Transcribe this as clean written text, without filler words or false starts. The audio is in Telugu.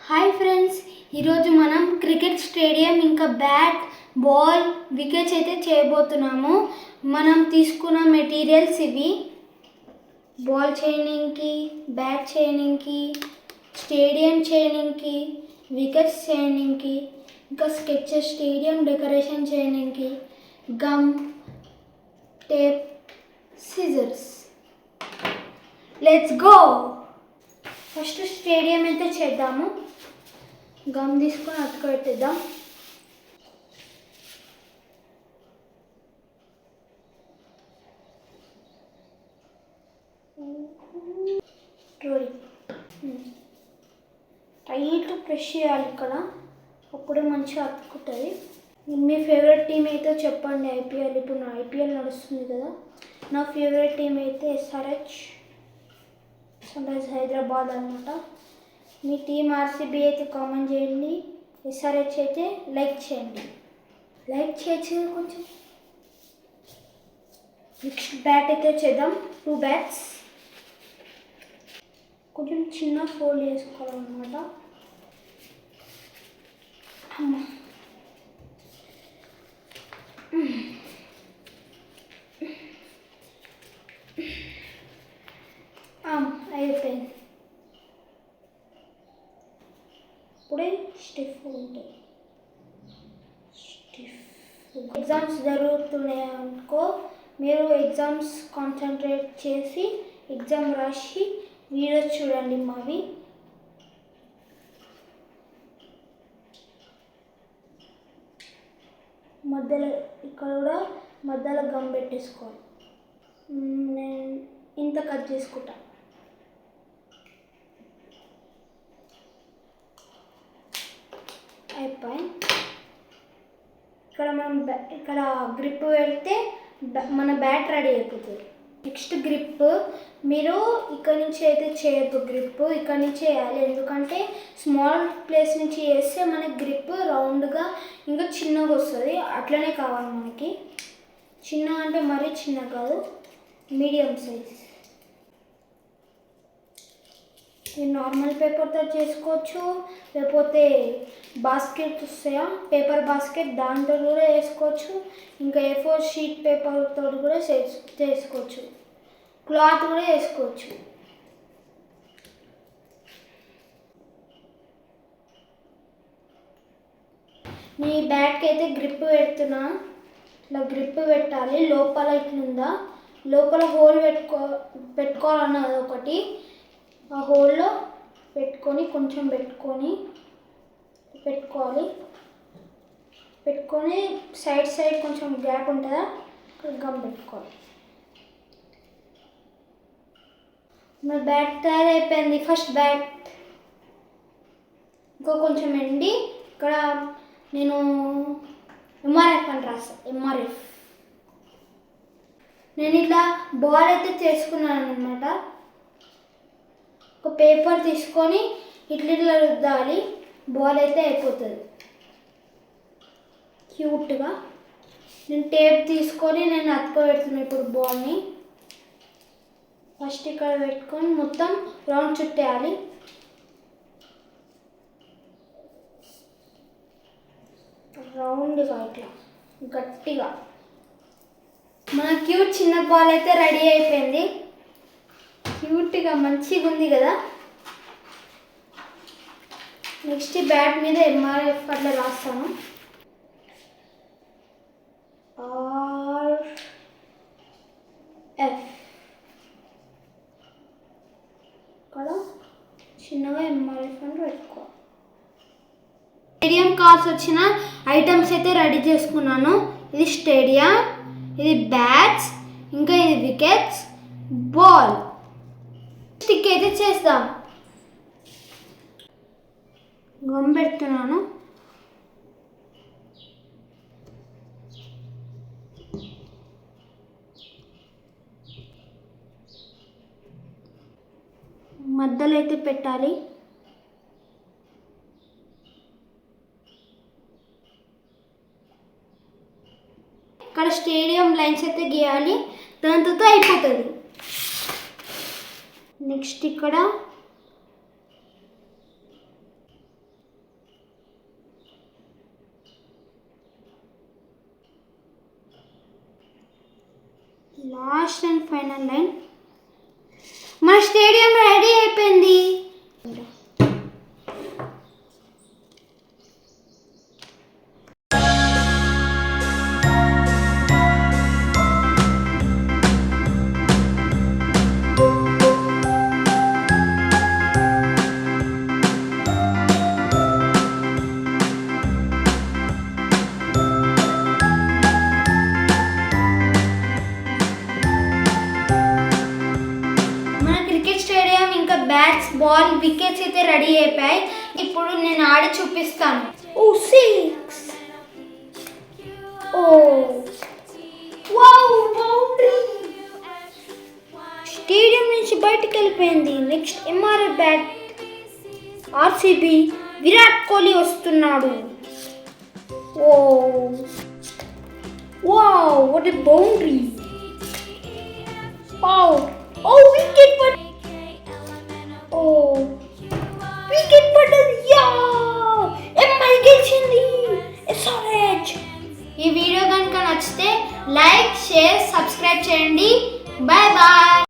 హాయ్ ఫ్రెండ్స్, ఈరోజు మనం క్రికెట్ స్టేడియం ఇంకా బ్యాట్ బాల్ వికెట్స్ అయితే చేయబోతున్నాము. మనం తీసుకున్న మెటీరియల్స్ ఇవి: బాల్ చేయడానికి, బ్యాట్ చేయడానికి, స్టేడియం చేయడానికి, వికెట్స్ చేయడానికి, ఇంకా స్కెచెస్, స్టేడియం డెకరేషన్ చేయడానికి, gum, tape, scissors. Let's go. First stadium అయితే చేద్దాము. గమ్ తీసుకొని అతుకబెట్టేద్దాం. టైట్ ప్రెస్ చేయాలి ఇక్కడ, అప్పుడే మంచిగా అతుక్కుంటుంది. మీ ఫేవరెట్ టీం అయితే చెప్పండి. ఐపీఎల్, ఇప్పుడు నా ఐపీఎల్ నడుస్తుంది కదా. నా ఫేవరెట్ టీం అయితే ఎస్ఆర్హెచ్, సన్ రైజ్ హైదరాబాద్ అనమాట. మీ టీం ఆర్సీబీ అయితే కామెంట్ చేయండి. ఎస్ఆర్హెచ్ అయితే లైక్ చేయండి. లైక్ చేయొచ్చు కొంచెం. నెక్స్ట్ బ్యాట్ అయితే చేద్దాం. 2 బ్యాట్స్ కొంచెం చిన్న ఫోల్డ్ చేసుకోవాలన్నమాట. అయిపోయింది. ఇప్పుడే స్టిఫ్ ఉంటుంది. ఎగ్జామ్స్ జరుగుతున్నాయి అనుకో, మీరు ఎగ్జామ్స్ కాన్సన్ట్రేట్ చేసి ఎగ్జామ్ రాసి వీడియోస్ చూడండి మావి. మధ్యలో ఇక్కడ కూడా మధ్యలో గమ్ పెట్టేసుకోవాలి. నేను ఇంత కట్ చేసుకుంటా. అయిపోయి ఇక్కడ మనం ఇక్కడ గ్రిప్ పెడితే మన బ్యాట్ రెడీ అయిపోతుంది. నెక్స్ట్ గ్రిప్ మీరు ఇక్కడ నుంచి అయితే చేయొద్దు. గ్రిప్ ఇక్కడ నుంచి వేయాలి, ఎందుకంటే స్మాల్ ప్లేస్ నుంచి వేస్తే మనకి గ్రిప్ రౌండ్గా ఇంకా చిన్నగా వస్తుంది. అట్లనే కావాలి మనకి. చిన్నగా అంటే మరీ చిన్న కాదు, మీడియం సైజ్. మీరు నార్మల్ పేపర్తో చేసుకోవచ్చు, లేకపోతే బాస్కెట్ వస్తాయా, పేపర్ బాస్కెట్, దాంతో కూడా వేసుకోవచ్చు. ఇంకా A4 షీట్ పేపర్తో కూడా చేసుకోవచ్చు. క్లాత్ కూడా వేసుకోవచ్చు. మీ బ్యాట్కి అయితే గ్రిప్ పెడుతున్నా. ఇట్లా గ్రిప్ పెట్టాలి. లోపల ఇట్లుందా, లోపల హోల్ పెట్టుకోవాలన్నది ఒకటి. ఆ హోల్లో పెట్టుకొని కొంచెం పెట్టుకోవాలి. పెట్టుకొని సైడ్ కొంచెం గ్యాప్ ఉంటుందా, గమ్ పెట్టుకోవాలి. మన బ్యాట్ తయారైపోయింది. ఫస్ట్ బ్యాట్ ఇంకా కొంచెం ఎండి, ఇక్కడ నేను ఎంఆర్ఎఫ్ అని రాస్తాను. ఎంఆర్ఎఫ్ నేను ఇట్లా బాల్ అయితే చేసుకున్నాను అనమాట. ఒక పేపర్ తీసుకొని ఇట్లా రుద్దాలి, బాల్ అయితే అయిపోతుంది క్యూట్గా. నేను టేప్ తీసుకొని నేను అతుకోబెడుతున్నాను ఇప్పుడు బాల్ని. ఫస్ట్ ఇక్కడ పెట్టుకొని మొత్తం రౌండ్ చుట్టేయాలి. రౌండ్గా ఇట్లా గట్టిగా. మన క్యూట్ చిన్న బాల్ అయితే రెడీ అయిపోయింది. క్యూట్గా మంచిగా ఉంది కదా. నెక్స్ట్ బ్యాట్ మీద ఎంఆర్ఎఫ్ అట్లా రాస్తాను. RF ఇక్కడ చిన్నగా ఎంఆర్ఎఫ్ అని పెట్టుకోవాలి. స్టేడియం కార్డ్స్ వచ్చిన ఐటమ్స్ అయితే రెడీ చేసుకున్నాను. ఇది స్టేడియం, ఇది బ్యాట్స్, ఇంకా ఇది వికెట్స్, బాల్. స్టిక్ అయితే చేద్దాం. గమ్ పెడుతున్నాను. మధ్యలో అయితే పెట్టాలి. ఇక్కడ స్టేడియం లైన్స్ అయితే గీయాలి, దాంతో అయిపోతుంది. నెక్స్ట్ ఇక్కడ లాస్ట్ అండ్ ఫైనల్ లైన్. మన స్టేడియం రెడీ అయిపోయింది. బ్యాట్స్, బాల్, వికెట్స్ అయితే రెడీ అయిపోయాయి. ఇప్పుడు నేను ఆడి చూపిస్తాను. Oh 6. Oh wow, boundary. Stadium నుంచి బయటికి వెళ్ళిపోయింది. Next MRI bat, RCB, Virat Kohli వస్తున్నాడు. Oh wow, what a boundary. Wow, oh wicket పట్. ఓ వికెట్ పడ్డది. యా, ఎంఐ గెలిచింది. ఎస్ఆర్హెచ్. ఈ వీడియో కనుక నచ్చితే లైక్, షేర్, సబ్స్క్రైబ్ చేయండి. Bye bye.